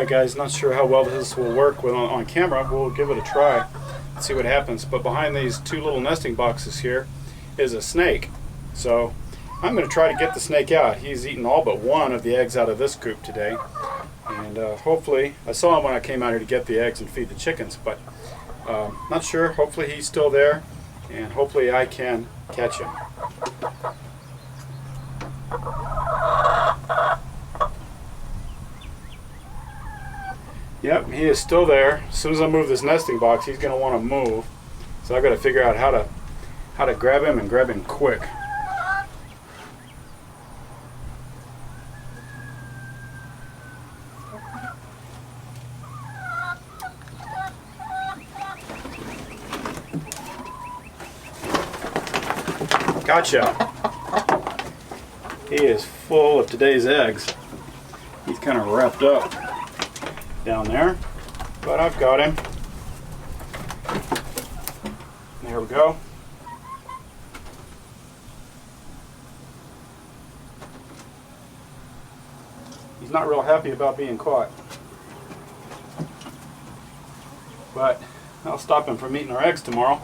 Alright guys, not sure how well this will work on camera. We'll give it a try and see what happens. But behind these two little nesting boxes here is a snake. So I'm going to try to get the snake out. He's eaten all but one of the eggs out of this coop today. And hopefully, I saw him when I came out here to get the eggs and feed the chickens, but not sure. Hopefully he's still there, and hopefully I can catch him. Yep, he is still there. As soon as I move this nesting box, he's going to want to move. So I've got to figure out how to grab him and grab him quick. Gotcha. He is full of today's eggs. He's kind of wrapped up down there, but I've got him. There we go. He's not real happy about being caught, but I'll stop him from eating our eggs tomorrow.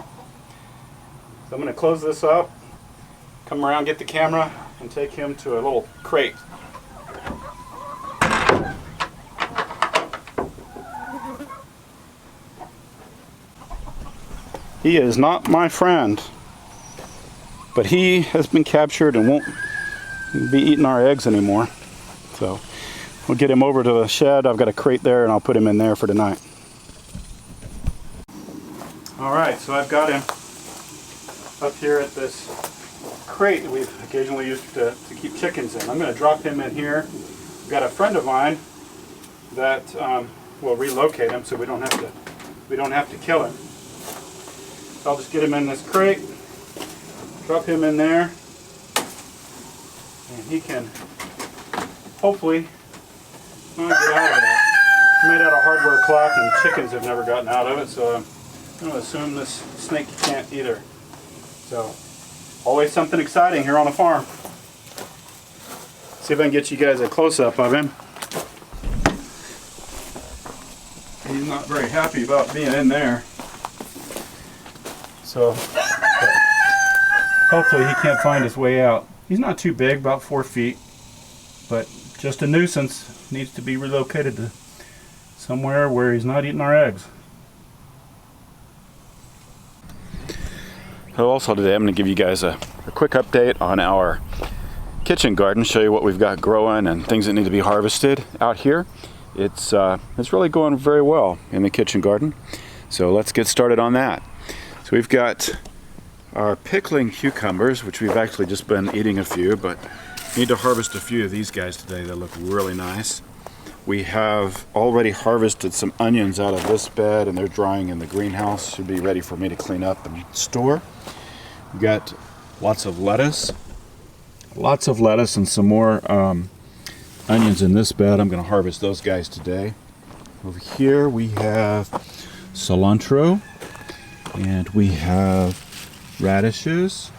So I'm going to close this up, come around, get the camera, and take him to a little crate. He is not my friend, but he has been captured and won't be eating our eggs anymore. So we'll get him over to the shed. I've got a crate there and I'll put him in there for tonight. Alright, so I've got him up here at this crate that we've occasionally used to keep chickens in. I'm going to drop him in here. I've got a friend of mine that will relocate him so we don't have to kill him. So I'll just get him in this crate, drop him in there, and he can hopefully get out of that. It's made out of hardware cloth and chickens have never gotten out of it, so I'm going to assume this snake can't either. So, always something exciting here on the farm. See if I can get you guys a close-up of him. He's not very happy about being in there. So, hopefully he can't find his way out. He's not too big, about 4 feet, but just a nuisance. Needs to be relocated to somewhere where he's not eating our eggs. So also today I'm going to give you guys a quick update on our kitchen garden, show you what we've got growing and things that need to be harvested out here. It's really going very well in the kitchen garden. So let's get started on that. So we've got our pickling cucumbers, which we've actually just been eating a few, but need to harvest a few of these guys today. They look really nice. We have already harvested some onions out of this bed and they're drying in the greenhouse. Should be ready for me to clean up and store. We've got lots of lettuce and some more onions in this bed. I'm going to harvest those guys today. Over here we have cilantro, and we have radishes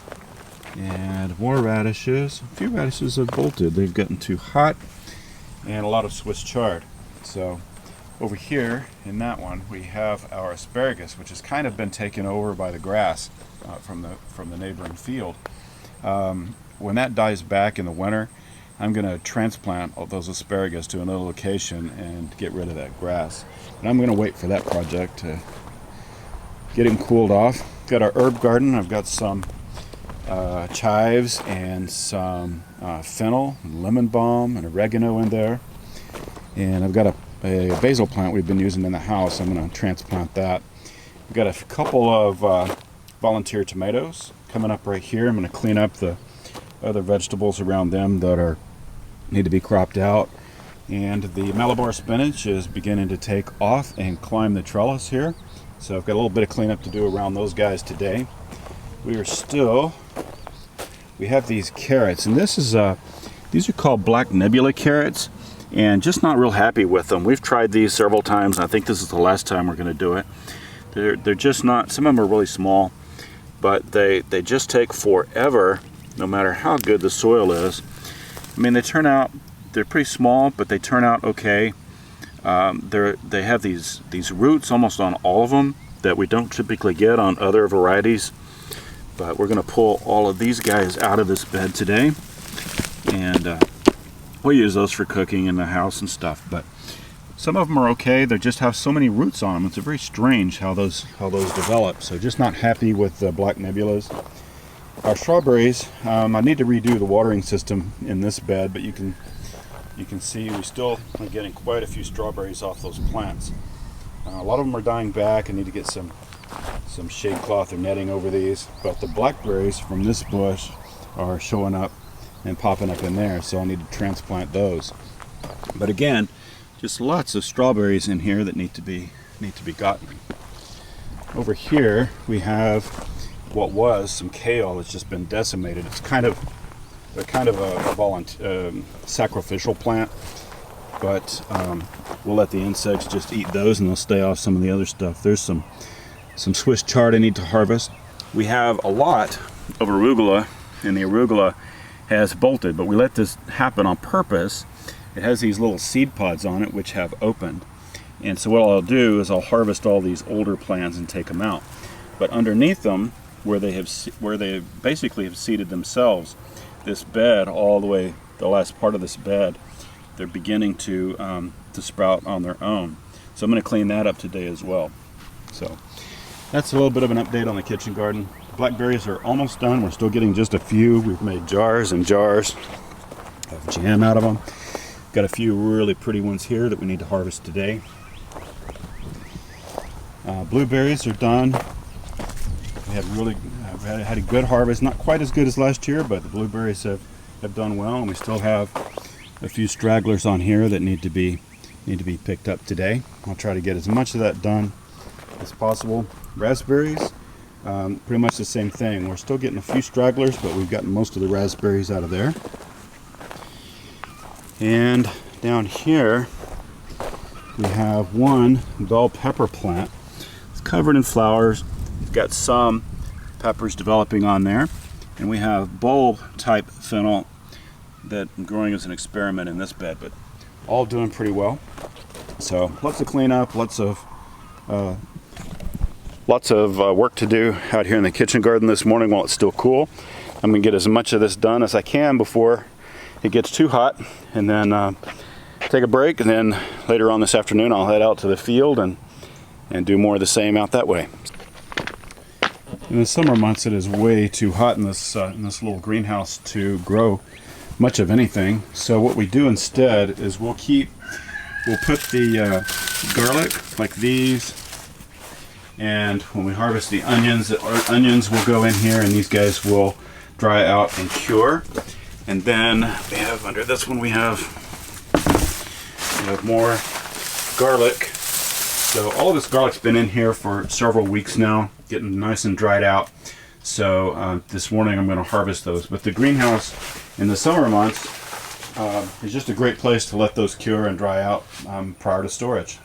and more radishes. A few radishes have bolted. They've gotten too hot, and a lot of Swiss chard. So over here in that one we have our asparagus, which has kind of been taken over by the grass from the neighboring field. When that dies back in the winter, I'm going to transplant all those asparagus to another location and get rid of that grass. And I'm going to wait for that project to get him cooled off. Got our herb garden. I've got some chives and some fennel and lemon balm and oregano in there. And I've got a basil plant we've been using in the house. I'm going to transplant that. We've got a couple of volunteer tomatoes coming up right here. I'm going to clean up the other vegetables around them that need to be cropped out. And the Malabar spinach is beginning to take off and climb the trellis here. So I've got a little bit of cleanup to do around those guys today. We have these carrots, and these are called black Nebula carrots, and just not real happy with them. We've tried these several times, and I think this is the last time we're going to do it. They're just not, some of them are really small, but they just take forever, no matter how good the soil is. I mean, they're pretty small, but they turn out okay. They have these roots almost on all of them that we don't typically get on other varieties. But we're going to pull all of these guys out of this bed today, and we'll use those for cooking in the house and stuff. But some of them are okay. They just have so many roots on them. It's very strange how those develop. So just not happy with the black nebulas. Our strawberries, I need to redo the watering system in this bed, but you can see we still are getting quite a few strawberries off those plants. A lot of them are dying back. I need to get some shade cloth or netting over these, but the blackberries from this bush are showing up and popping up in there, so I need to transplant those. But again, just lots of strawberries in here that need to be gotten. Over here we have what was some kale that's just been decimated. It's kind of a sacrificial plant, but we'll let the insects just eat those and they'll stay off some of the other stuff. There's some Swiss chard I need to harvest. We have a lot of arugula, and the arugula has bolted, but we let this happen on purpose. It has these little seed pods on it which have opened, and so what I'll do is I'll harvest all these older plants and take them out. But underneath them, where they basically have seeded themselves, this bed all the way, the last part of this bed, they're beginning to sprout on their own. So I'm going to clean that up today as well. So that's a little bit of an update on the kitchen garden. Blackberries are almost done. We're still getting just a few. We've made jars and jars of jam out of them. Got a few really pretty ones here that we need to harvest today. Blueberries are done. We had a good harvest. Not quite as good as last year, but the blueberries have done well, and we still have a few stragglers on here that need to be picked up today. I'll try to get as much of that done as possible. Raspberries, pretty much the same thing. We're still getting a few stragglers, but we've gotten most of the raspberries out of there. And down here we have one bell pepper plant. It's covered in flowers. We've got some peppers developing on there, and we have bulb type fennel that I'm growing as an experiment in this bed, but all doing pretty well. So lots of cleanup, lots of work to do out here in the kitchen garden this morning while it's still cool. I'm gonna get as much of this done as I can before it gets too hot, and then take a break, and then later on this afternoon I'll head out to the field and do more of the same out that way. In the summer months it is way too hot in this little greenhouse to grow much of anything. So what we do instead is we'll put the garlic like these, and when we harvest the onions will go in here, and these guys will dry out and cure. And then we have under this one we have more garlic. So all of this garlic's been in here for several weeks now, getting nice and dried out. So this morning I'm going to harvest those. But the greenhouse in the summer months is just a great place to let those cure and dry out prior to storage.